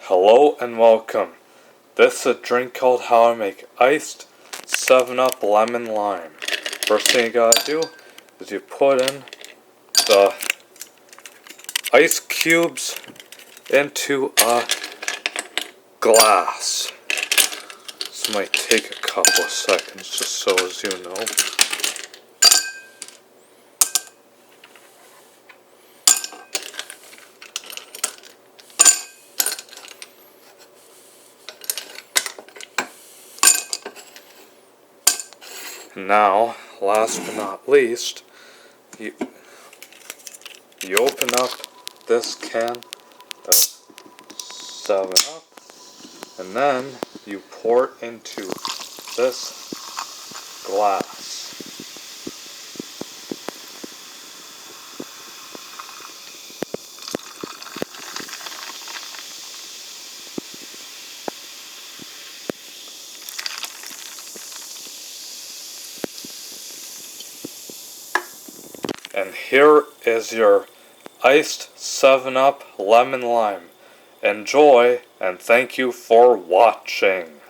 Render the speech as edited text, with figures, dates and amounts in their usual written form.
Hello and welcome. This is a drink called How I Make Iced 7-Up Lemon Lime. First thing you gotta do is you put in the ice cubes into a glass. This might take a couple of seconds, just so as you know. Now, last but not least, you open up this can of 7-Up, and then you pour it into this glass. And here is your iced 7-Up Lemon Lime. Enjoy, and thank you for watching.